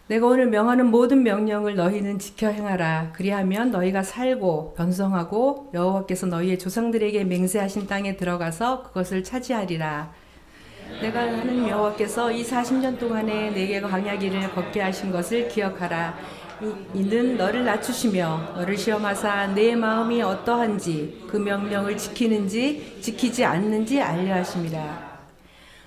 내가 오늘 명하는 모든 명령을 너희는 지켜 행하라. 그리하면 너희가 살고 번성하고 여호와께서 너희의 조상들에게 맹세하신 땅에 들어가서 그것을 차지하리라. 내가 하는 여호와께서 이 40년 동안에 내게 광야 길을 걷게 하신 것을 기억하라. 이는 너를 낮추시며 너를 시험하사 내 마음이 어떠한지 그 명령을 지키는지 지키지 않는지 알려 하심이라.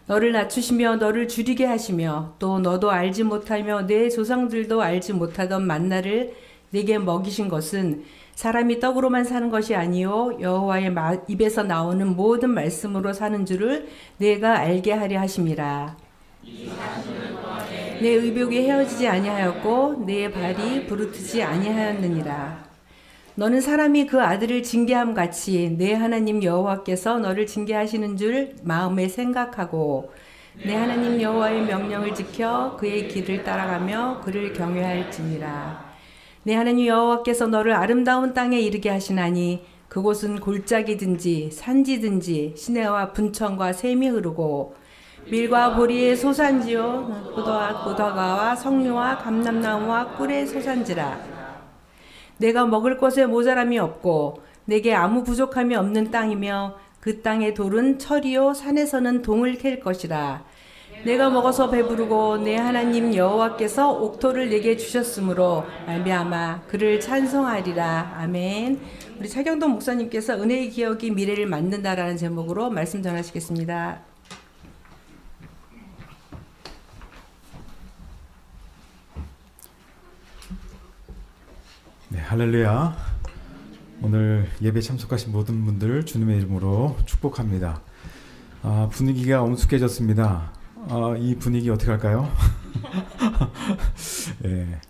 너를 낮추시며 너를 줄이게 하시며 또 너도 알지 못하며 내 조상들도 알지 못하던 만나를 내게 먹이신 것은 사람이 떡으로만 사는 것이 아니요 여호와의 입에서 나오는 모든 말씀으로 사는 줄을 내가 알게 하려 하심이라. 내 의복이 헤어지지 아니하였고 내 발이 부르트지 아니하였느니라. 너는 사람이 그 아들을 징계함 같이 내 하나님 여호와께서 너를 징계하시는 줄 마음에 생각하고 내 하나님 여호와의 명령을 지켜 그의 길을 따라가며 그를 경외할지니라. 내 하나님 여호와께서 너를 아름다운 땅에 이르게 하시나니 그곳은 골짜기든지 산지든지 시내와 분천과 샘이 흐르고 밀과 보리의 소산지요 고다가와 석류와 감람나무와 꿀의 소산지라. 내가 먹을 것에 모자람이 없고 내게 아무 부족함이 없는 땅이며 그 땅의 돌은 철이요 산에서는 동을 캘 것이라. 내가 먹어서 배부르고 내 하나님 여호와께서 옥토를 내게 주셨으므로 말미암아 그를 찬송하리라. 아멘. 우리 차경동 목사님께서 은혜의 기억이 미래를 만든다라는 제목으로 말씀 전하시겠습니다. 네, 할렐루야. 오늘 예배 참석하신 모든 분들 주님의 이름으로 축복합니다. 분위기가 엄숙해졌습니다. 이 분위기 어떻게 할까요? 네,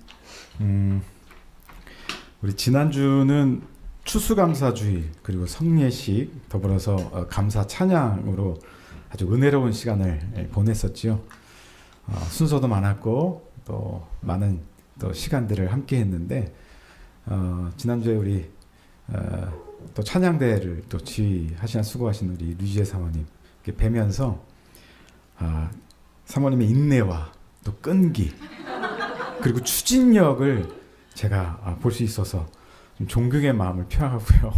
우리 지난주는 추수감사주의 그리고 성례식 더불어서 감사 찬양으로 아주 은혜로운 시간을 보냈었죠. 순서도 많았고 또 많은 또 시간들을 함께 했는데 지난주에 우리 또 찬양대회를 또 지휘하시나 수고하신 우리 류지혜 사모님 뵈면서 사모님의 인내와 또 끈기 그리고 추진력을 제가 볼 수 있어서 좀 존경의 마음을 표하고요.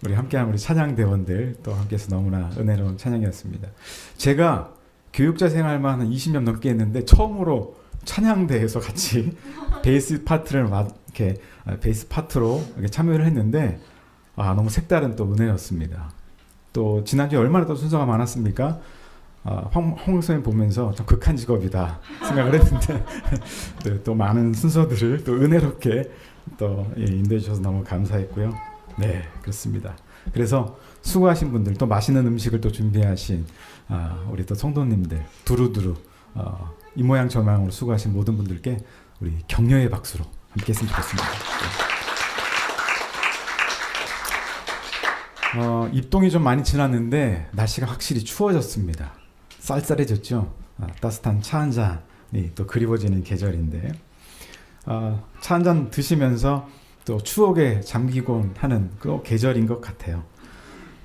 우리 함께한 우리 찬양대원들 또 함께해서 너무나 은혜로운 찬양이었습니다. 제가 교육자 생활만 한 20년 넘게 했는데 처음으로 찬양대에서 같이 베이스 파트를 이렇게 베이스 파트로 이렇게 참여를 했는데 너무 색다른 또 은혜였습니다. 또 지난주에 얼마나 또 순서가 많았습니까? 홍 목사님 보면서 좀 극한 직업이다 생각을 했는데 네, 또 많은 순서들을 또 은혜롭게 또 인도해 주셔서 너무 감사했고요. 네, 그렇습니다. 그래서 수고하신 분들 또 맛있는 음식을 또 준비하신 우리 또 성도님들 두루두루 이 모양 저 모양으로 수고하신 모든 분들께 우리 격려의 박수로 함께 했으면 좋겠습니다. 입동이 좀 많이 지났는데 날씨가 확실히 추워졌습니다. 쌀쌀해졌죠. 따뜻한 차 한 잔이 또 그리워지는 계절인데 차 한 잔 드시면서 또 추억에 잠기곤 하는 그 계절인 것 같아요.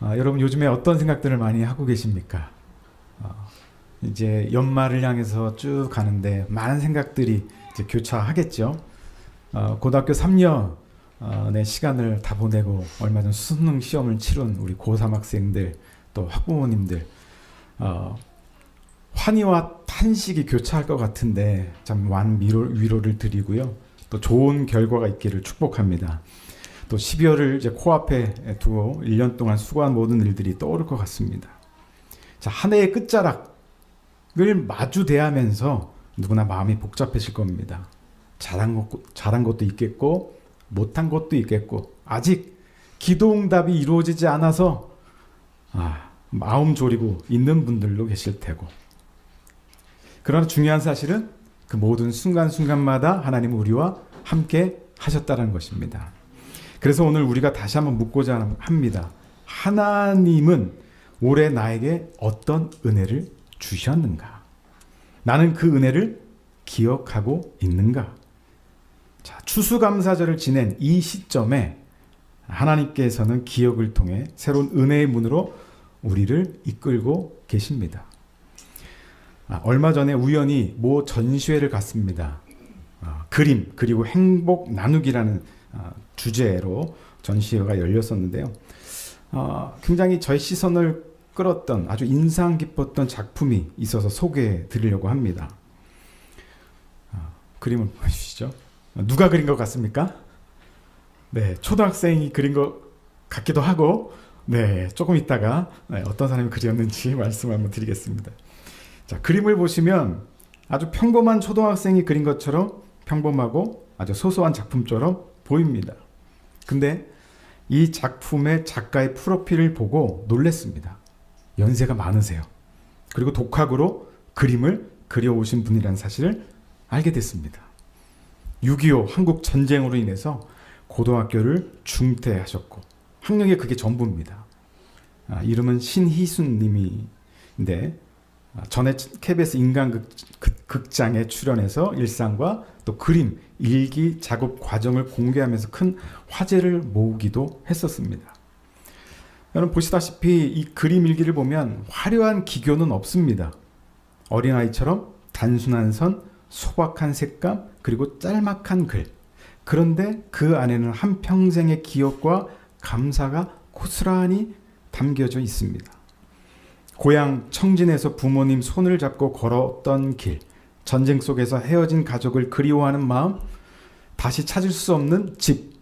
여러분 요즘에 어떤 생각들을 많이 하고 계십니까? 이제 연말을 향해서 쭉 가는데 많은 생각들이 이제 교차하겠죠. 고등학교 3년의 시간을 다 보내고 얼마 전 수능 시험을 치른 우리 고3 학생들 또 학부모님들 환희와 탄식이 교차할 것 같은데 참 많은 위로를 드리고요. 또 좋은 결과가 있기를 축복합니다. 또 12월을 이제 코앞에 두고 1년 동안 수고한 모든 일들이 떠오를 것 같습니다. 자, 한 해의 끝자락을 마주 대하면서 누구나 마음이 복잡해질 겁니다. 잘한 것도 있겠고 못한 것도 있겠고 아직 기도응답이 이루어지지 않아서 마음 졸이고 있는 분들도 계실 테고 그러나 중요한 사실은 그 모든 순간순간마다 하나님은 우리와 함께 하셨다는 것입니다. 그래서 오늘 우리가 다시 한번 묻고자 합니다. 하나님은 올해 나에게 어떤 은혜를 주셨는가? 나는 그 은혜를 기억하고 있는가? 자, 추수감사절을 지낸 이 시점에 하나님께서는 기억을 통해 새로운 은혜의 문으로 우리를 이끌고 계십니다. 얼마 전에 우연히 모 전시회를 갔습니다. 그림 그리고 행복 나누기라는 주제로 전시회가 열렸었는데요. 굉장히 저의 시선을 끌었던 아주 인상 깊었던 작품이 있어서 소개해 드리려고 합니다. 그림을 보여주시죠. 누가 그린 것 같습니까? 네, 초등학생이 그린 것 같기도 하고, 네, 조금 있다가 어떤 사람이 그렸는지 말씀 한번 드리겠습니다. 자, 그림을 보시면 아주 평범한 초등학생이 그린 것처럼 평범하고 아주 소소한 작품처럼 보입니다. 근데 이 작품의 작가의 프로필을 보고 놀랐습니다. 연세가 많으세요. 그리고 독학으로 그림을 그려오신 분이라는 사실을 알게 됐습니다. 6.25 한국 전쟁으로 인해서 고등학교를 중퇴하셨고 학력이 그게 전부입니다. 이름은 신희순 님인데 전에 KBS 인간극장에 출연해서 일상과 또 그림, 일기, 작업 과정을 공개하면서 큰 화제를 모으기도 했었습니다. 여러분 보시다시피 이 그림 일기를 보면 화려한 기교는 없습니다. 어린아이처럼 단순한 선, 소박한 색감, 그리고 짤막한 글. 그런데 그 안에는 한평생의 기억과 감사가 고스란히 담겨져 있습니다. 고향 청진에서 부모님 손을 잡고 걸었던 길, 전쟁 속에서 헤어진 가족을 그리워하는 마음, 다시 찾을 수 없는 집,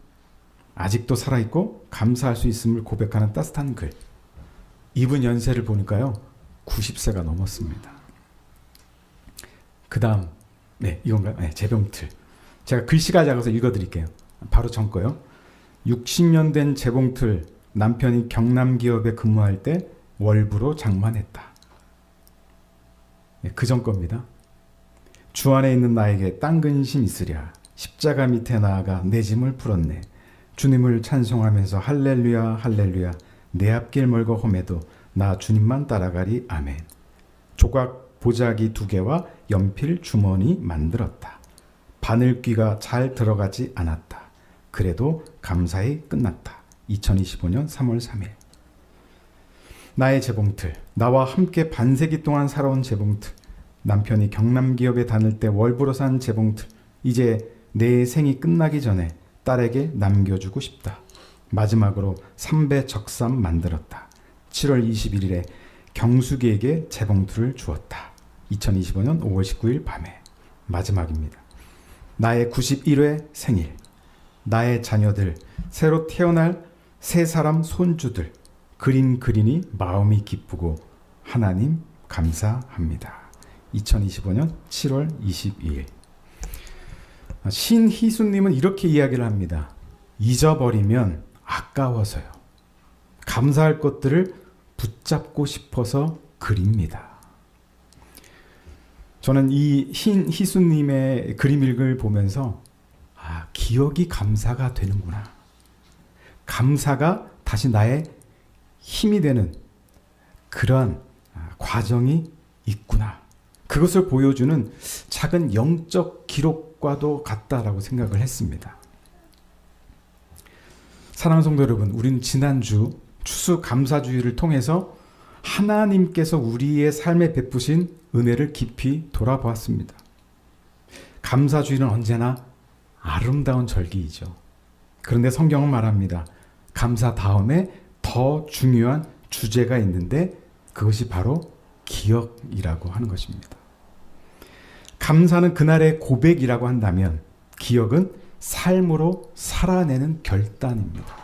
아직도 살아있고 감사할 수 있음을 고백하는 따뜻한 글. 이분 연세를 보니까요 90세가 넘었습니다. 그 다음 네 이건가요? 네, 재봉틀. 제가 글씨가 작아서 읽어드릴게요. 바로 전 거요. 60년 된 재봉틀, 남편이 경남기업에 근무할 때 월부로 장만했다. 네, 그전 겁니다. 주 안에 있는 나에게 딴 근심 있으랴. 십자가 밑에 나아가 내 짐을 풀었네. 주님을 찬송하면서 할렐루야 할렐루야. 내 앞길 멀고 험해도 나 주님만 따라가리. 아멘. 조각 보자기 2개와 연필 주머니 만들었다. 바늘귀가 잘 들어가지 않았다. 그래도 감사히 끝났다. 2025년 3월 3일. 나의 재봉틀. 나와 함께 반세기 동안 살아온 재봉틀. 남편이 경남기업에 다닐 때 월부로 산 재봉틀. 이제 내 생이 끝나기 전에 딸에게 남겨주고 싶다. 마지막으로 3배 적삼 만들었다. 7월 21일에 경숙이에게 재봉틀을 주었다. 2025년 5월 19일 밤에. 마지막입니다. 나의 91회 생일. 나의 자녀들, 새로 태어날 세 사람 손주들. 그림 그리니 마음이 기쁘고 하나님 감사합니다. 2025년 7월 22일. 신희순님은 이렇게 이야기를 합니다. 잊어버리면 아까워서요. 감사할 것들을 붙잡고 싶어서 그립니다. 저는 이 희순님의 그림 읽을 보면서 기억이 감사가 되는구나. 감사가 다시 나의 힘이 되는 그러한 과정이 있구나. 그것을 보여주는 작은 영적 기록과도 같다라고 생각을 했습니다. 사랑하는 성도 여러분, 우리는 지난주 추수감사주의를 통해서 하나님께서 우리의 삶에 베푸신 은혜를 깊이 돌아보았습니다. 감사주의는 언제나 아름다운 절기이죠. 그런데 성경은 말합니다. 감사 다음에 더 중요한 주제가 있는데 그것이 바로 기억이라고 하는 것입니다. 감사는 그날의 고백이라고 한다면 기억은 삶으로 살아내는 결단입니다.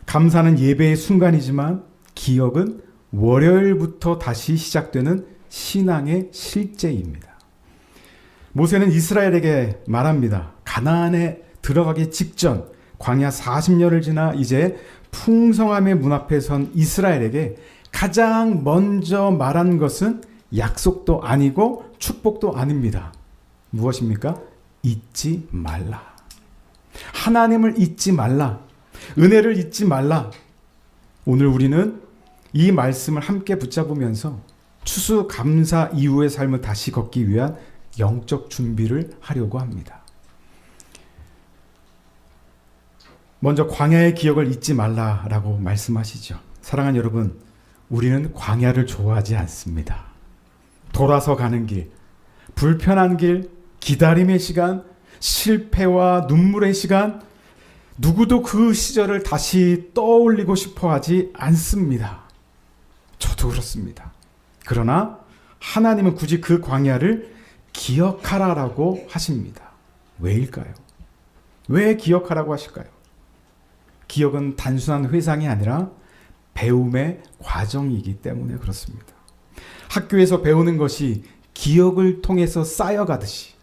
감사는 예배의 순간이지만 기억은 월요일부터 다시 시작되는 신앙의 실제입니다. 모세는 이스라엘에게 말합니다. 가나안에 들어가기 직전 광야 40년을 지나 이제 풍성함의 문 앞에 선 이스라엘에게 가장 먼저 말한 것은 약속도 아니고 축복도 아닙니다. 무엇입니까? 잊지 말라. 하나님을 잊지 말라. 은혜를 잊지 말라. 오늘 우리는 이 말씀을 함께 붙잡으면서 추수감사 이후의 삶을 다시 걷기 위한 영적 준비를 하려고 합니다. 먼저 광야의 기억을 잊지 말라라고 말씀하시죠. 사랑하는 여러분, 우리는 광야를 좋아하지 않습니다. 돌아서 가는 길, 불편한 길, 기다림의 시간, 실패와 눈물의 시간, 누구도 그 시절을 다시 떠올리고 싶어 하지 않습니다. 저도 그렇습니다. 그러나 하나님은 굳이 그 광야를 기억하라라고 하십니다. 왜일까요? 왜 기억하라고 하실까요? 기억은 단순한 회상이 아니라 배움의 과정이기 때문에 그렇습니다. 학교에서 배우는 것이 기억을 통해서 쌓여가듯이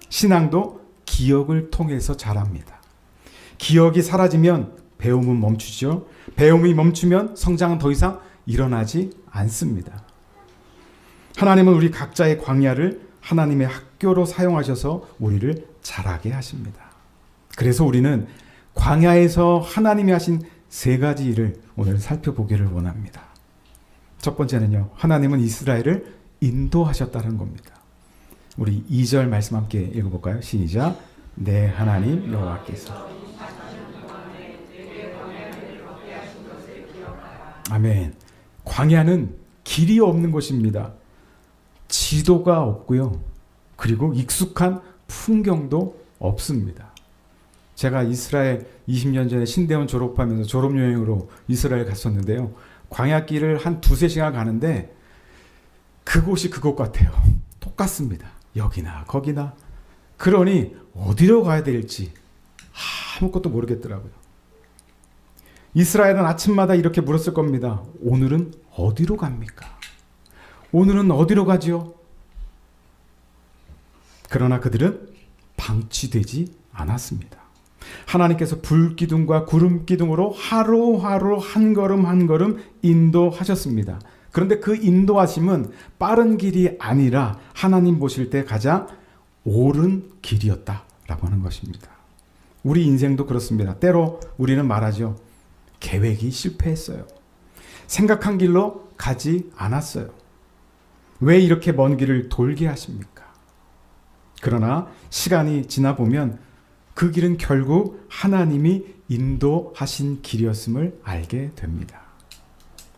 신앙도 기억을 통해서 자랍니다. 기억이 사라지면 배움은 멈추죠. 배움이 멈추면 성장은 더 이상 일어나지 않습니다. 하나님은 우리 각자의 광야를 하나님의 학교로 사용하셔서 우리를 자라게 하십니다. 그래서 우리는 광야에서 하나님이 하신 세 가지 일을 오늘 살펴보기를 원합니다. 첫 번째는요, 하나님은 이스라엘을 인도하셨다는 겁니다. 우리 2절 말씀 함께 읽어볼까요? 시작. 내 하나님 여호와께서. 아멘. 광야는 길이 없는 곳입니다. 지도가 없고요. 그리고 익숙한 풍경도 없습니다. 제가 이스라엘 20년 전에 신대원 졸업하면서 졸업여행으로 이스라엘 갔었는데요. 광야길을 한 2-3시간 가는데 그곳이 그곳 같아요. 똑같습니다. 여기나 거기나. 그러니 어디로 가야 될지 아무것도 모르겠더라고요. 이스라엘은 아침마다 이렇게 물었을 겁니다. 오늘은 어디로 갑니까? 오늘은 어디로 가지요? 그러나 그들은 방치되지 않았습니다. 하나님께서 불기둥과 구름기둥으로 하루하루 한 걸음 한 걸음 인도하셨습니다. 그런데 그 인도하심은 빠른 길이 아니라 하나님 보실 때 가장 옳은 길이었다라고 하는 것입니다. 우리 인생도 그렇습니다. 때로 우리는 말하죠. 계획이 실패했어요. 생각한 길로 가지 않았어요. 왜 이렇게 먼 길을 돌게 하십니까? 그러나 시간이 지나 보면 그 길은 결국 하나님이 인도하신 길이었음을 알게 됩니다.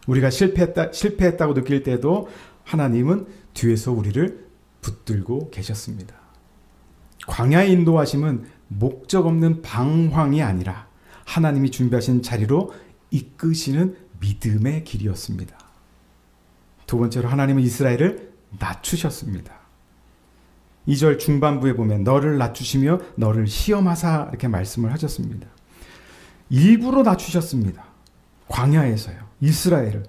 우리가 실패했다고 느낄 때도 하나님은 뒤에서 우리를 붙들고 계셨습니다. 광야의 인도하심은 목적 없는 방황이 아니라 하나님이 준비하신 자리로 이끄시는 믿음의 길이었습니다. 두 번째로 하나님은 이스라엘을 낮추셨습니다. 2절 중반부에 보면 너를 낮추시며 너를 시험하사 이렇게 말씀을 하셨습니다. 일부러 낮추셨습니다. 광야에서요. 이스라엘을.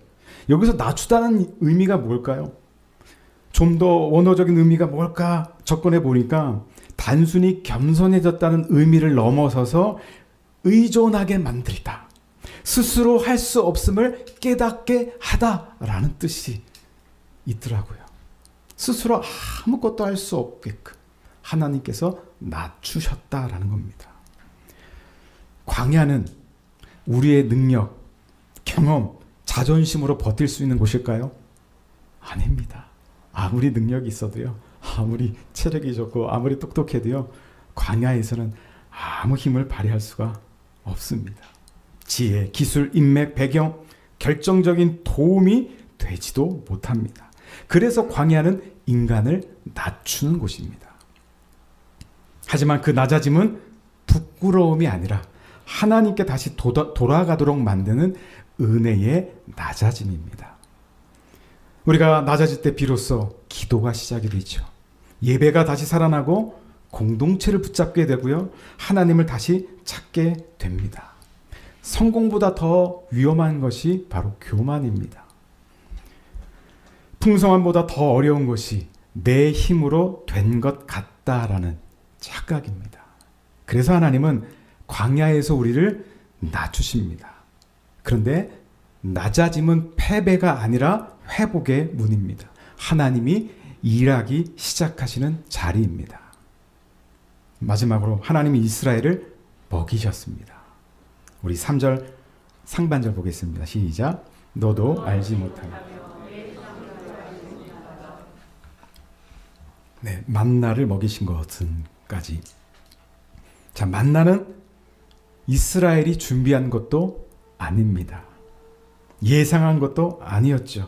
여기서 낮추다는 의미가 뭘까요? 좀 더 원어적인 의미가 뭘까 접근해 보니까 단순히 겸손해졌다는 의미를 넘어서서 의존하게 만들다. 스스로 할 수 없음을 깨닫게 하다라는 뜻이 있더라고요. 스스로 아무것도 할 수 없게끔 하나님께서 낮추셨다라는 겁니다. 광야는 우리의 능력, 경험, 자존심으로 버틸 수 있는 곳일까요? 아닙니다. 아무리 능력이 있어도요, 아무리 체력이 좋고 아무리 똑똑해도요, 광야에서는 아무 힘을 발휘할 수가 없습니다. 지혜, 기술, 인맥, 배경, 결정적인 도움이 되지도 못합니다. 그래서 광야는 인간을 낮추는 곳입니다. 하지만 그 낮아짐은 부끄러움이 아니라 하나님께 다시 돌아가도록 만드는 은혜의 낮아짐입니다. 우리가 낮아질 때 비로소 기도가 시작이 되죠. 예배가 다시 살아나고 공동체를 붙잡게 되고요. 하나님을 다시 찾게 됩니다. 성공보다 더 위험한 것이 바로 교만입니다. 풍성함보다 더 어려운 것이 내 힘으로 된 것 같다라는 착각입니다. 그래서 하나님은 광야에서 우리를 낮추십니다. 그런데 낮아짐은 패배가 아니라 회복의 문입니다. 하나님이 일하기 시작하시는 자리입니다. 마지막으로 하나님이 이스라엘을 먹이셨습니다. 우리 3절 상반절 보겠습니다. 시작. 너도 알지 못하며. 네, 만나를 먹이신 것은까지. 자, 만나는 이스라엘이 준비한 것도 아닙니다. 예상한 것도 아니었죠.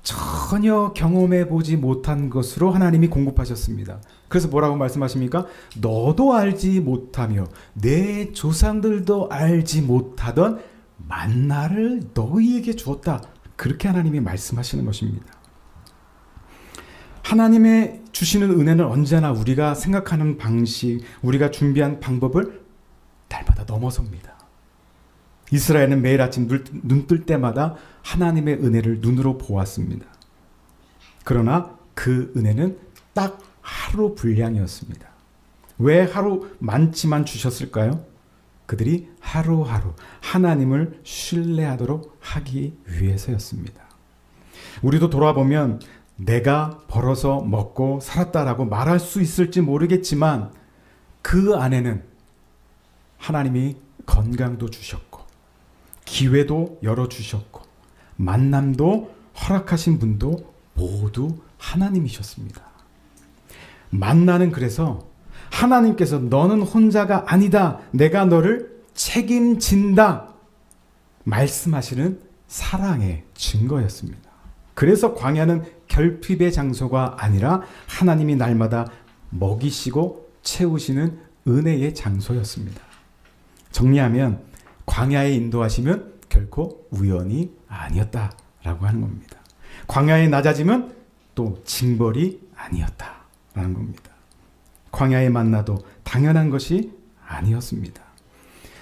전혀 경험해 보지 못한 것으로 하나님이 공급하셨습니다. 그래서 뭐라고 말씀하십니까? 너도 알지 못하며 내 조상들도 알지 못하던 만나를 너희에게 주었다. 그렇게 하나님이 말씀하시는 것입니다. 하나님의 주시는 은혜는 언제나 우리가 생각하는 방식, 우리가 준비한 방법을 날마다 넘어섭니다. 이스라엘은 매일 아침 눈 뜰 때마다 하나님의 은혜를 눈으로 보았습니다. 그러나 그 은혜는 딱 하루 분량이었습니다. 왜 하루 많지만 주셨을까요? 그들이 하루하루 하나님을 신뢰하도록 하기 위해서였습니다. 우리도 돌아보면 내가 벌어서 먹고 살았다라고 말할 수 있을지 모르겠지만 그 안에는 하나님이 건강도 주셨고 기회도 열어주셨고 만남도 허락하신 분도 모두 하나님이셨습니다. 만나는 그래서 하나님께서 너는 혼자가 아니다. 내가 너를 책임진다. 말씀하시는 사랑의 증거였습니다. 그래서 광야는 결핍의 장소가 아니라 하나님이 날마다 먹이시고 채우시는 은혜의 장소였습니다. 정리하면 광야에 인도하시면 결코 우연이 아니었다라고 하는 겁니다. 광야에 낮아짐은 또 징벌이 아니었다라는 겁니다. 광야의 만나도 당연한 것이 아니었습니다.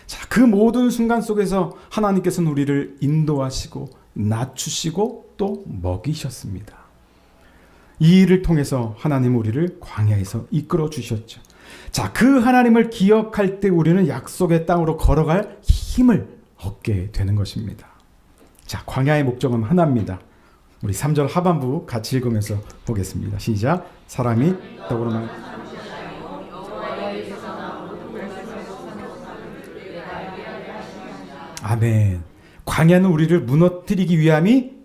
자, 그 모든 순간 속에서 하나님께서는 우리를 인도하시고 낮추시고 또 먹이셨습니다. 이 일을 통해서 하나님 우리를 광야에서 이끌어 주셨죠. 자, 그 하나님을 기억할 때 우리는 약속의 땅으로 걸어갈 힘을 얻게 되는 것입니다. 자, 광야의 목적은 하나입니다. 우리 3절 하반부 같이 읽으면서 보겠습니다. 시작. 사람이 떡으로만 아멘. 광야는 우리를 무너뜨리기 위함이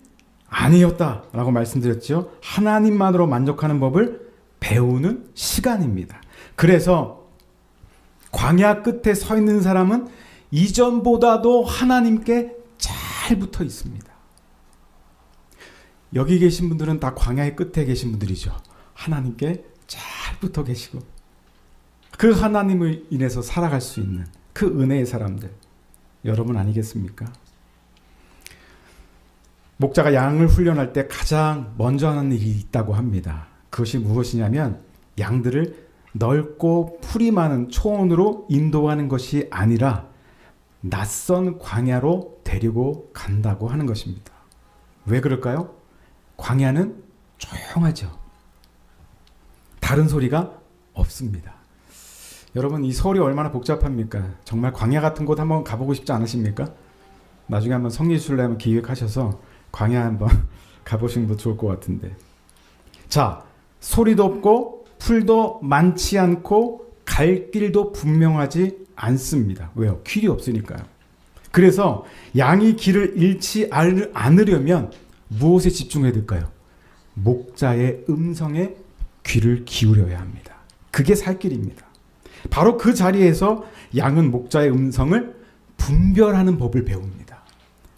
아니었다라고 말씀드렸죠. 하나님만으로 만족하는 법을 배우는 시간입니다. 그래서 광야 끝에 서 있는 사람은 이전보다도 하나님께 잘 붙어 있습니다. 여기 계신 분들은 다 광야의 끝에 계신 분들이죠. 하나님께 잘 붙어 계시고 그 하나님을 인해서 살아갈 수 있는 그 은혜의 사람들, 여러분 아니겠습니까? 목자가 양을 훈련할 때 가장 먼저 하는 일이 있다고 합니다. 그것이 무엇이냐면 양들을 넓고 풀이 많은 초원으로 인도하는 것이 아니라 낯선 광야로 데리고 간다고 하는 것입니다. 왜 그럴까요? 광야는 조용하죠. 다른 소리가 없습니다. 여러분, 이 서울이 얼마나 복잡합니까? 정말 광야 같은 곳 한번 가보고 싶지 않으십니까? 나중에 한번 성리순례 한번 기획하셔서 광야 한번 가보시는 것도 좋을 것 같은데. 자, 소리도 없고 풀도 많지 않고 갈 길도 분명하지 않습니다. 왜요? 길이 없으니까요. 그래서 양이 길을 잃지 않으려면 무엇에 집중해야 될까요? 목자의 음성에 귀를 기울여야 합니다. 그게 살 길입니다. 바로 그 자리에서 양은 목자의 음성을 분별하는 법을 배웁니다.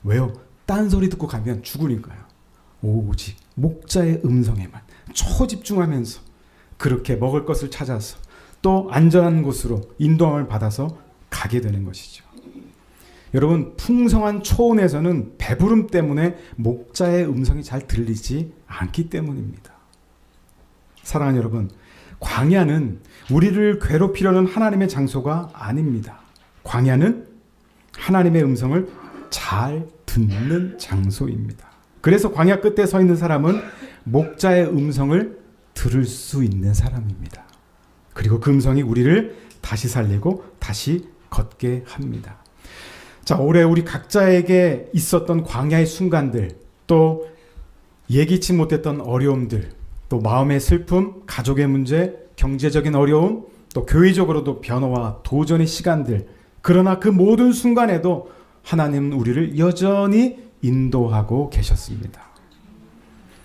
왜요? 딴 소리 듣고 가면 죽으니까요. 오직 목자의 음성에만 초집중하면서 그렇게 먹을 것을 찾아서 또 안전한 곳으로 인도함을 받아서 가게 되는 것이죠. 여러분, 풍성한 초원에서는 배부름 때문에 목자의 음성이 잘 들리지 않기 때문입니다. 사랑하는 여러분, 광야는 우리를 괴롭히려는 하나님의 장소가 아닙니다. 광야는 하나님의 음성을 잘 듣는 장소입니다. 그래서 광야 끝에 서 있는 사람은 목자의 음성을 들을 수 있는 사람입니다. 그리고 그 음성이 우리를 다시 살리고 다시 걷게 합니다. 자, 올해 우리 각자에게 있었던 광야의 순간들, 또 예기치 못했던 어려움들, 또 마음의 슬픔, 가족의 문제, 경제적인 어려움, 또 교회적으로도 변화와 도전의 시간들, 그러나 그 모든 순간에도 하나님은 우리를 여전히 인도하고 계셨습니다.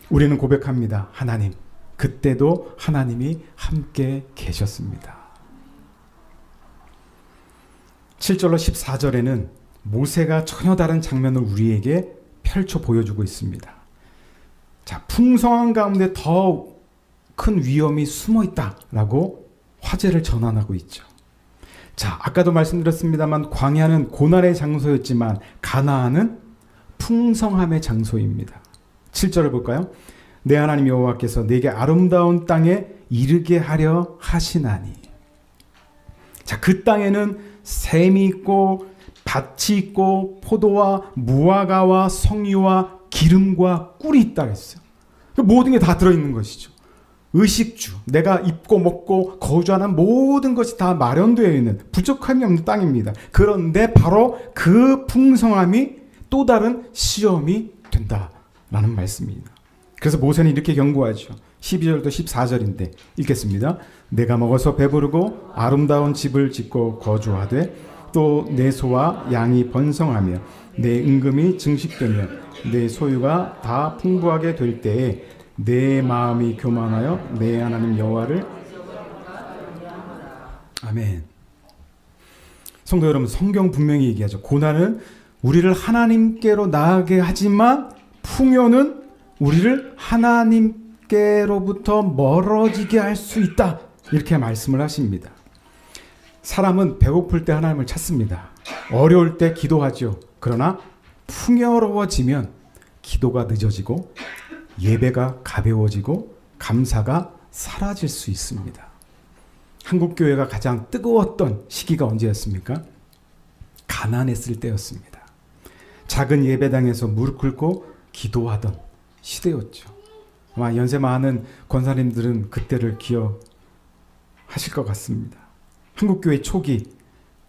우리는 고백합니다. 하나님, 그때도 하나님이 함께 계셨습니다. 7절로 14절에는 모세가 전혀 다른 장면을 우리에게 펼쳐 보여주고 있습니다. 자, 풍성한 가운데 더 큰 위험이 숨어 있다라고 화제를 전환하고 있죠. 자, 아까도 말씀드렸습니다만 광야는 고난의 장소였지만 가나안은 풍성함의 장소입니다. 7절을 볼까요? 내 하나님 여호와께서 내게 아름다운 땅에 이르게 하려 하시나니. 자, 그 땅에는 샘이 있고 밭이 있고 포도와 무화과와 성유와 기름과 꿀이 있다 했어요. 모든 게 다 들어있는 것이죠. 의식주, 내가 입고 먹고 거주하는 모든 것이 다 마련되어 있는 부족함이 없는 땅입니다. 그런데 바로 그 풍성함이 또 다른 시험이 된다라는 말씀입니다. 그래서 모세는 이렇게 경고하죠. 12절부터 14절인데 읽겠습니다. 내가 먹어서 배부르고 아름다운 집을 짓고 거주하되 또 내 소와 양이 번성하며 내 은금이 증식되며 내 소유가 다 풍부하게 될 때에 내 마음이 교만하여 내 하나님 여호와를 아멘. 성도 여러분, 성경 분명히 얘기하죠. 고난은 우리를 하나님께로 나아가게 하지만 풍요는 우리를 하나님께로부터 멀어지게 할 수 있다. 이렇게 말씀을 하십니다. 사람은 배고플 때 하나님을 찾습니다. 어려울 때 기도하죠. 그러나 풍요로워지면 기도가 늦어지고 예배가 가벼워지고 감사가 사라질 수 있습니다. 한국교회가 가장 뜨거웠던 시기가 언제였습니까? 가난했을 때였습니다. 작은 예배당에서 무릎 꿇고 기도하던 시대였죠. 아마 연세 많은 권사님들은 그때를 기억하실 것 같습니다. 한국교회 초기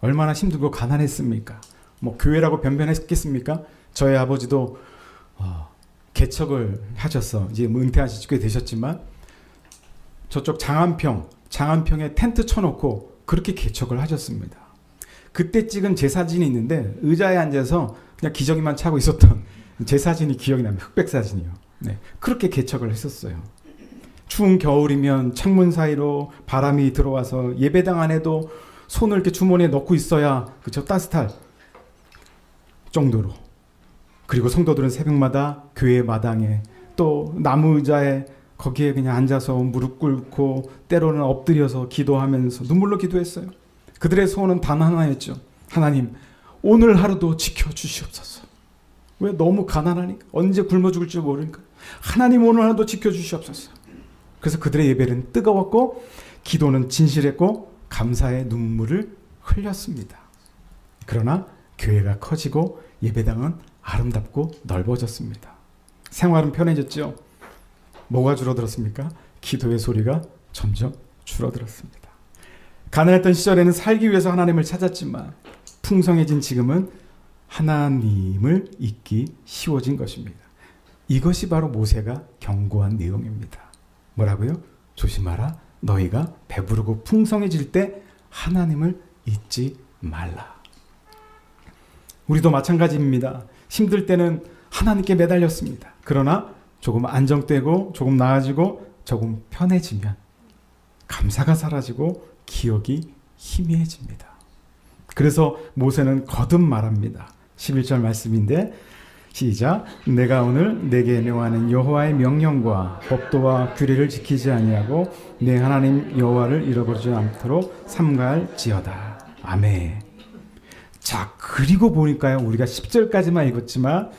얼마나 힘들고 가난했습니까? 뭐 교회라고 변변했겠습니까? 저희 아버지도 개척을 하셔서 이제 은퇴하시지 꽤 되셨지만 저쪽 장안평에 텐트 쳐놓고 그렇게 개척을 하셨습니다. 그때 찍은 제 사진이 있는데 의자에 앉아서 그냥 기저귀만 차고 있었던 제 사진이 기억이 납니다. 흑백 사진이요. 네, 그렇게 개척을 했었어요. 추운 겨울이면 창문 사이로 바람이 들어와서 예배당 안에도 손을 이렇게 주머니에 넣고 있어야 그쵸 따뜻할 정도로. 그리고 성도들은 새벽마다 교회 마당에 또 나무 의자에 거기에 그냥 앉아서 무릎 꿇고 때로는 엎드려서 기도하면서 눈물로 기도했어요. 그들의 소원은 단 하나였죠. 하나님, 오늘 하루도 지켜주시옵소서. 왜? 너무 가난하니까. 언제 굶어 죽을지 모르니까. 하나님, 오늘 하루도 지켜주시옵소서. 그래서 그들의 예배는 뜨거웠고 기도는 진실했고 감사의 눈물을 흘렸습니다. 그러나 교회가 커지고 예배당은 아름답고 넓어졌습니다. 생활은 편해졌죠. 뭐가 줄어들었습니까? 기도의 소리가 점점 줄어들었습니다. 가난했던 시절에는 살기 위해서 하나님을 찾았지만 풍성해진 지금은 하나님을 잊기 쉬워진 것입니다. 이것이 바로 모세가 경고한 내용입니다. 뭐라고요? 조심하라. 너희가 배부르고 풍성해질 때 하나님을 잊지 말라. 우리도 마찬가지입니다. 힘들 때는 하나님께 매달렸습니다. 그러나 조금 안정되고 조금 나아지고 조금 편해지면 감사가 사라지고 기억이 희미해집니다. 그래서 모세는 거듭 말합니다. 11절 말씀인데 시작. 내가 오늘 내게 명하는 여호와의 명령과 법도와 규례를 지키지 아니하고 내 하나님 여호와를 잃어버리지 않도록 삼가할지어다. 아멘. 자, 그리고 보니까요, 우리가 10절까지만 읽었지만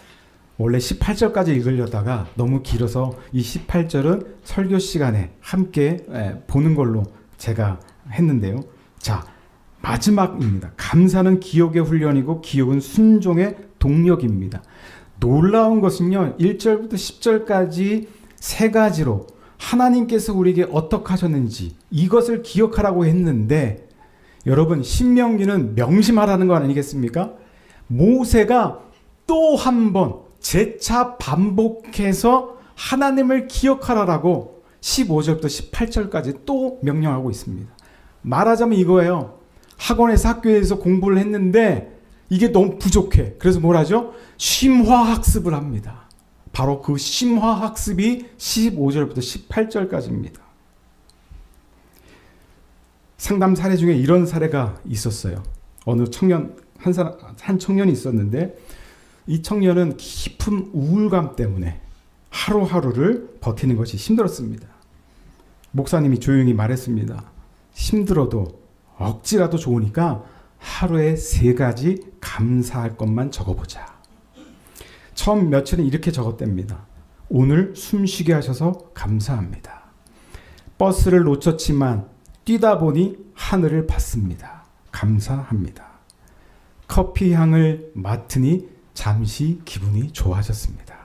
원래 18절까지 읽으려다가 너무 길어서 이 18절은 설교 시간에 함께 보는 걸로 제가 했는데요. 자, 마지막입니다. 감사는 기억의 훈련이고 기억은 순종의 동력입니다. 놀라운 것은요, 1절부터 10절까지 세 가지로 하나님께서 우리에게 어떻게 하셨는지 이것을 기억하라고 했는데, 여러분, 신명기는 명심하라는 거 아니겠습니까? 모세가 또 한 번 재차 반복해서 하나님을 기억하라라고 15절부터 18절까지 또 명령하고 있습니다. 말하자면 이거예요. 학원에서 학교에서 공부를 했는데 이게 너무 부족해. 그래서 뭘 하죠? 심화학습을 합니다. 바로 그 심화학습이 15절부터 18절까지입니다. 상담 사례 중에 이런 사례가 있었어요. 어느 청년, 한 청년이 있었는데 이 청년은 깊은 우울감 때문에 하루하루를 버티는 것이 힘들었습니다. 목사님이 조용히 말했습니다. 힘들어도 억지라도 좋으니까 하루에 3가지 감사할 것만 적어보자. 처음 며칠은 이렇게 적었답니다. 오늘 숨쉬게 하셔서 감사합니다. 버스를 놓쳤지만 뛰다 보니 하늘을 봤습니다. 감사합니다. 커피 향을 맡으니 잠시 기분이 좋아졌습니다.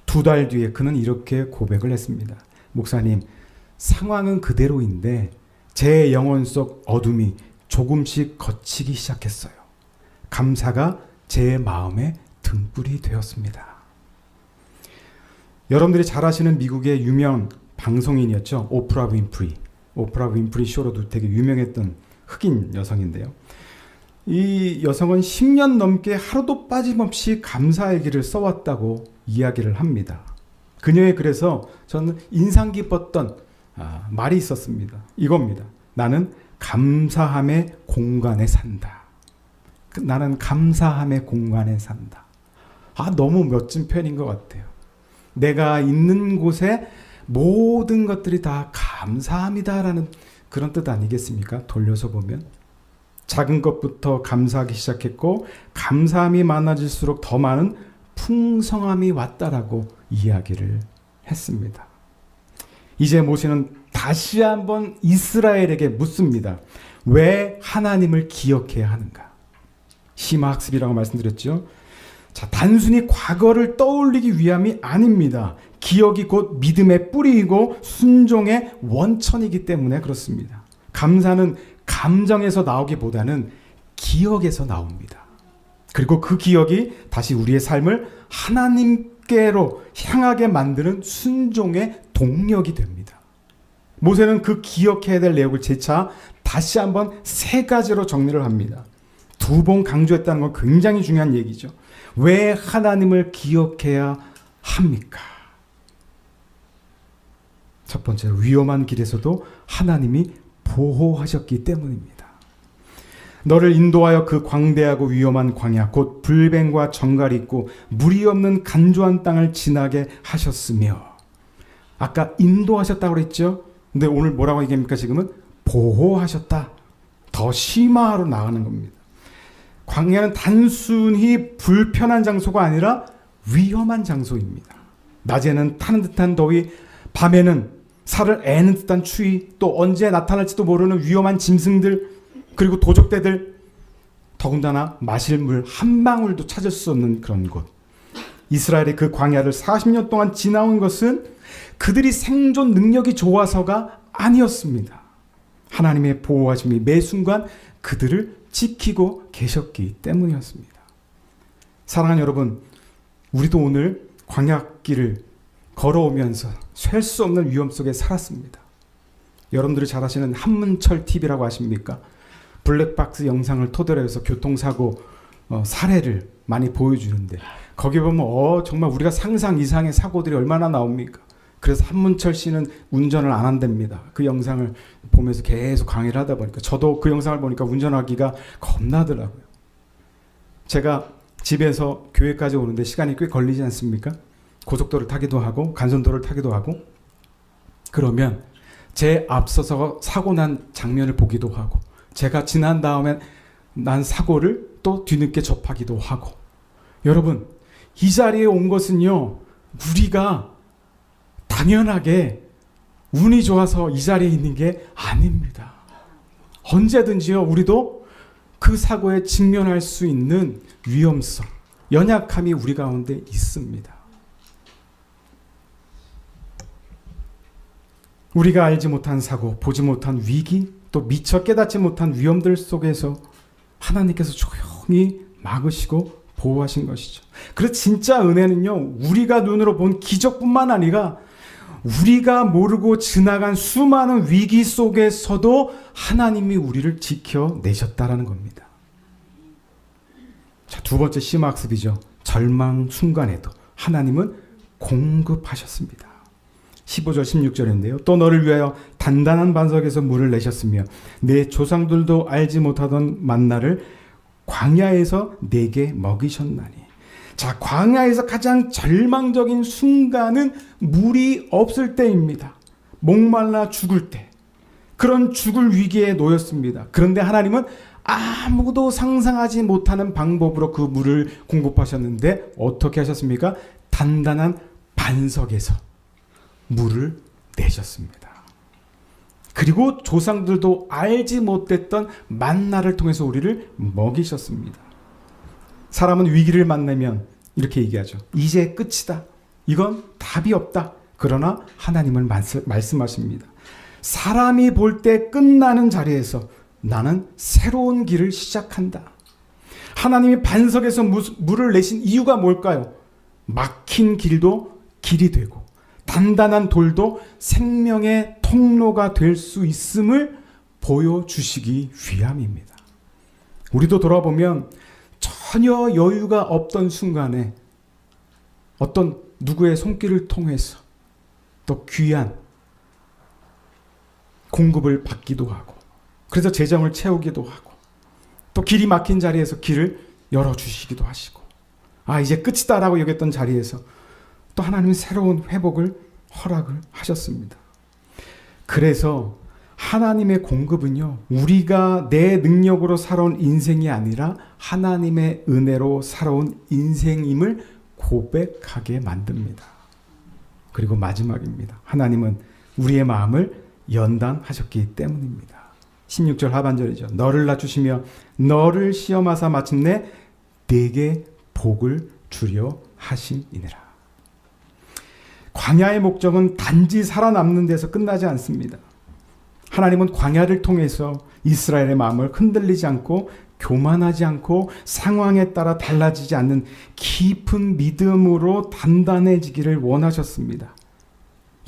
2달 뒤에 그는 이렇게 고백을 했습니다. 목사님, 상황은 그대로인데 제 영혼 속 어둠이 조금씩 걷히기 시작했어요. 감사가 제 마음의 등불이 되었습니다. 여러분들이 잘 아시는 미국의 유명 방송인이었죠. 오프라 윈프리. 오프라 윈프리 쇼로도 되게 유명했던 흑인 여성인데요. 이 여성은 10년 넘게 하루도 빠짐없이 감사의 길을 써왔다고 이야기를 합니다. 그녀의 글에서 저는 인상 깊었던 말이 있었습니다. 이겁니다. 나는 감사함의 공간에 산다. 나는 감사함의 공간에 산다. 너무 멋진 표현인 것 같아요. 내가 있는 곳에 모든 것들이 다 감사합니다라는 그런 뜻 아니겠습니까? 돌려서 보면 작은 것부터 감사하기 시작했고 감사함이 많아질수록 더 많은 풍성함이 왔다라고 이야기를 했습니다. 이제 모세는 다시 한번 이스라엘에게 묻습니다. 왜 하나님을 기억해야 하는가? 심화학습이라고 말씀드렸죠. 자, 단순히 과거를 떠올리기 위함이 아닙니다. 기억이 곧 믿음의 뿌리이고 순종의 원천이기 때문에 그렇습니다. 감사는 감정에서 나오기보다는 기억에서 나옵니다. 그리고 그 기억이 다시 우리의 삶을 하나님께로 향하게 만드는 순종의 동력이 됩니다. 모세는 그 기억해야 될 내용을 재차 다시 한번 3가지로 정리를 합니다. 2번 강조했다는 건 굉장히 중요한 얘기죠. 왜 하나님을 기억해야 합니까? 첫 번째, 위험한 길에서도 하나님이 보호하셨기 때문입니다. 너를 인도하여 그 광대하고 위험한 광야 곧 불뱀과 정갈이 있고 물이 없는 간조한 땅을 지나게 하셨으며, 아까 인도하셨다고 그랬죠? 근데 오늘 뭐라고 얘기합니까? 지금은 보호하셨다. 더 심화로 나가는 겁니다. 광야는 단순히 불편한 장소가 아니라 위험한 장소입니다. 낮에는 타는 듯한 더위, 밤에는 살을 애는 듯한 추위, 또 언제 나타날지도 모르는 위험한 짐승들, 그리고 도적대들, 더군다나 마실 물 한 방울도 찾을 수 없는 그런 곳. 이스라엘이 그 광야를 40년 동안 지나온 것은 그들이 생존 능력이 좋아서가 아니었습니다. 하나님의 보호하심이 매 순간 그들을 지키고 계셨기 때문이었습니다. 사랑하는 여러분, 우리도 오늘 광야길을 걸어오면서 셀 수 없는 위험 속에 살았습니다. 여러분들이 잘 아시는 한문철 TV라고 아십니까? 블랙박스 영상을 토대로 해서 교통사고 사례를 많이 보여주는데, 거기 보면 정말 우리가 상상 이상의 사고들이 얼마나 나옵니까? 그래서 한문철 씨는 운전을 안 한답니다. 그 영상을 보면서 계속 강의를 하다 보니까 저도 그 영상을 보니까 운전하기가 겁나더라고요. 제가 집에서 교회까지 오는데 시간이 꽤 걸리지 않습니까? 고속도로를 타기도 하고 간선도로를 타기도 하고, 그러면 제 앞서서 사고 난 장면을 보기도 하고, 제가 지난 다음에 난 사고를 또 뒤늦게 접하기도 하고. 여러분, 이 자리에 온 것은요, 우리가 당연하게 운이 좋아서 이 자리에 있는 게 아닙니다. 언제든지요, 우리도 그 사고에 직면할 수 있는 위험성, 연약함이 우리 가운데 있습니다. 우리가 알지 못한 사고, 보지 못한 위기, 또 미처 깨닫지 못한 위험들 속에서 하나님께서 조용히 막으시고 보호하신 것이죠. 그래서 진짜 은혜는요, 우리가 눈으로 본 기적뿐만 아니라 우리가 모르고 지나간 수많은 위기 속에서도 하나님이 우리를 지켜내셨다라는 겁니다. 자, 2번째 심화학습이죠. 절망 순간에도 하나님은 공급하셨습니다. 15절 16절인데요. 또 너를 위하여 단단한 반석에서 물을 내셨으며 내 조상들도 알지 못하던 만나를 광야에서 내게 먹이셨나니. 자, 광야에서 가장 절망적인 순간은 물이 없을 때입니다. 목말라 죽을 때. 그런 죽을 위기에 놓였습니다. 그런데 하나님은 아무도 상상하지 못하는 방법으로 그 물을 공급하셨는데 어떻게 하셨습니까? 단단한 반석에서 물을 내셨습니다. 그리고 조상들도 알지 못했던 만나를 통해서 우리를 먹이셨습니다. 사람은 위기를 만나면 이렇게 얘기하죠. 이제 끝이다. 이건 답이 없다. 그러나 하나님은 말씀하십니다. 사람이 볼 때 끝나는 자리에서 나는 새로운 길을 시작한다. 하나님이 반석에서 물을 내신 이유가 뭘까요? 막힌 길도 길이 되고 단단한 돌도 생명의 통로가 될 수 있음을 보여주시기 위함입니다. 우리도 돌아보면 전혀 여유가 없던 순간에 어떤 누구의 손길을 통해서 또 귀한 공급을 받기도 하고 그래서 재정을 채우기도 하고 또 길이 막힌 자리에서 길을 열어주시기도 하시고 이제 끝이다라고 여겼던 자리에서 또 하나님은 새로운 회복을 허락을 하셨습니다. 그래서 하나님의 공급은요, 우리가 내 능력으로 살아온 인생이 아니라 하나님의 은혜로 살아온 인생임을 고백하게 만듭니다. 그리고 마지막입니다. 하나님은 우리의 마음을 연단하셨기 때문입니다. 16절 하반절이죠. 너를 낮추시며 너를 시험하사 마침내 네게 복을 주려 하심이니라. 광야의 목적은 단지 살아남는 데서 끝나지 않습니다. 하나님은 광야를 통해서 이스라엘의 마음을 흔들리지 않고 교만하지 않고 상황에 따라 달라지지 않는 깊은 믿음으로 단단해지기를 원하셨습니다.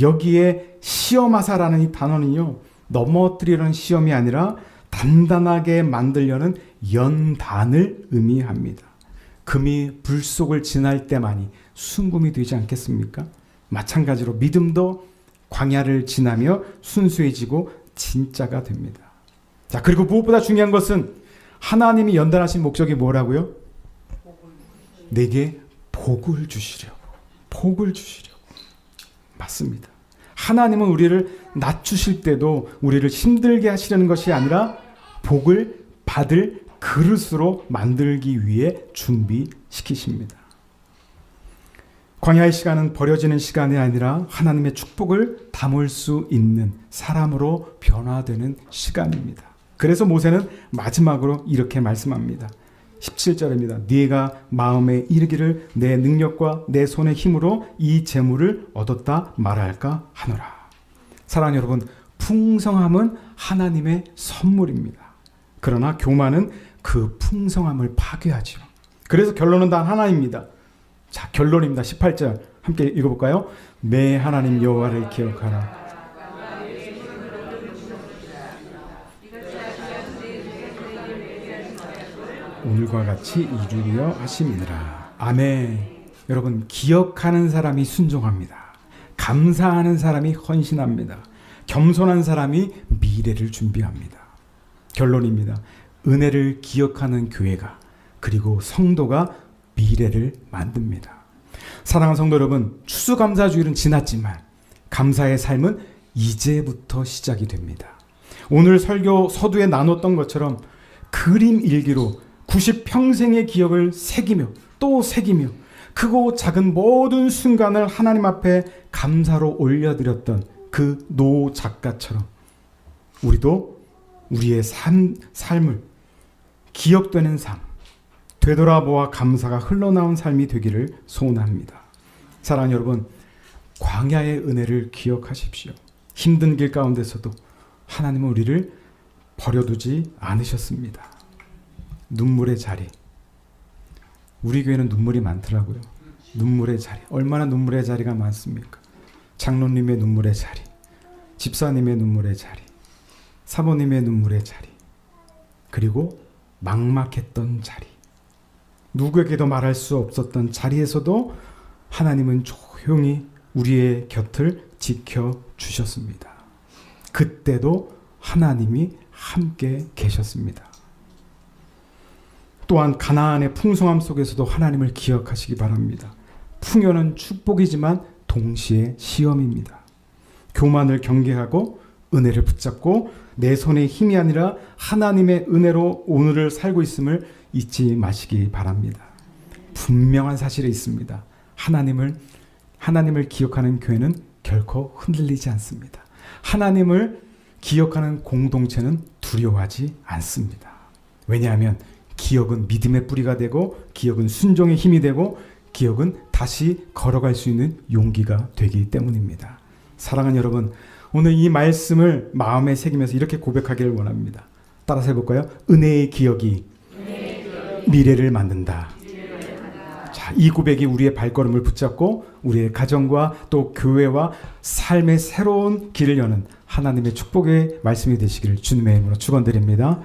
여기에 시험하사라는 이 단어는요, 넘어뜨리려는 시험이 아니라 단단하게 만들려는 연단을 의미합니다. 금이 불 속을 지날 때만이 순금이 되지 않겠습니까? 마찬가지로 믿음도 광야를 지나며 순수해지고 진짜가 됩니다. 자, 그리고 무엇보다 중요한 것은 하나님이 연단하신 목적이 뭐라고요? 내게 복을 주시려고. 복을 주시려고. 맞습니다. 하나님은 우리를 낮추실 때도 우리를 힘들게 하시려는 것이 아니라 복을 받을 그릇으로 만들기 위해 준비시키십니다. 광야의 시간은 버려지는 시간이 아니라 하나님의 축복을 담을 수 있는 사람으로 변화되는 시간입니다. 그래서 모세는 마지막으로 이렇게 말씀합니다. 17절입니다. 네가 마음에 이르기를 내 능력과 내 손의 힘으로 이 재물을 얻었다 말할까 하노라. 사랑하는 여러분, 풍성함은 하나님의 선물입니다. 그러나 교만은 그 풍성함을 파괴하죠. 그래서 결론은 단 하나입니다. 자, 결론입니다. 18절 함께 읽어볼까요? 내 하나님 여호와를 기억하라. 오늘과 같이 이루려 하심이니라. 아멘. 여러분, 기억하는 사람이 순종합니다. 감사하는 사람이 헌신합니다. 겸손한 사람이 미래를 준비합니다. 결론입니다. 은혜를 기억하는 교회가 그리고 성도가 미래를 만듭니다. 사랑하는 성도 여러분, 추수감사주일은 지났지만 감사의 삶은 이제부터 시작이 됩니다. 오늘 설교 서두에 나눴던 것처럼 그림 일기로 90평생의 기억을 새기며 또 새기며 크고 작은 모든 순간을 하나님 앞에 감사로 올려드렸던 그 노 작가처럼 우리도 우리의 삶을 기억되는 삶, 되돌아보아 감사가 흘러나온 삶이 되기를 소원합니다. 사랑하는 여러분, 광야의 은혜를 기억하십시오. 힘든 길 가운데서도 하나님은 우리를 버려두지 않으셨습니다. 눈물의 자리. 우리 교회는 눈물이 많더라고요. 눈물의 자리. 얼마나 눈물의 자리가 많습니까? 장로님의 눈물의 자리, 집사님의 눈물의 자리, 사모님의 눈물의 자리, 그리고 막막했던 자리. 누구에게도 말할 수 없었던 자리에서도 하나님은 조용히 우리의 곁을 지켜주셨습니다. 그때도 하나님이 함께 계셨습니다. 또 또한 가나안의 풍성함 속에서도 하나님을 기억하시기 바랍니다. 풍요는 축복이지만 동시에 시험입니다. 교만을 경계하고 은혜를 붙잡고 내 손의 힘이 아니라 하나님의 은혜로 오늘을 살고 있음을 잊지 마시기 바랍니다. 분명한 사실이 있습니다. 하나님을 기억하는 교회는 결코 흔들리지 않습니다. 하나님을 기억하는 공동체는 두려워하지 않습니다. 왜냐하면 기억은 믿음의 뿌리가 되고 기억은 순종의 힘이 되고 기억은 다시 걸어갈 수 있는 용기가 되기 때문입니다. 사랑하는 여러분, 오늘 이 말씀을 마음에 새기면서 이렇게 고백하기를 원합니다. 따라서 해볼까요? 은혜의 기억이 미래를 만든다. 자, 이 고백이 우리의 발걸음을 붙잡고 우리의 가정과 또 교회와 삶의 새로운 길을 여는 하나님의 축복의 말씀이 되시기를 주님의 이름으로 축원드립니다.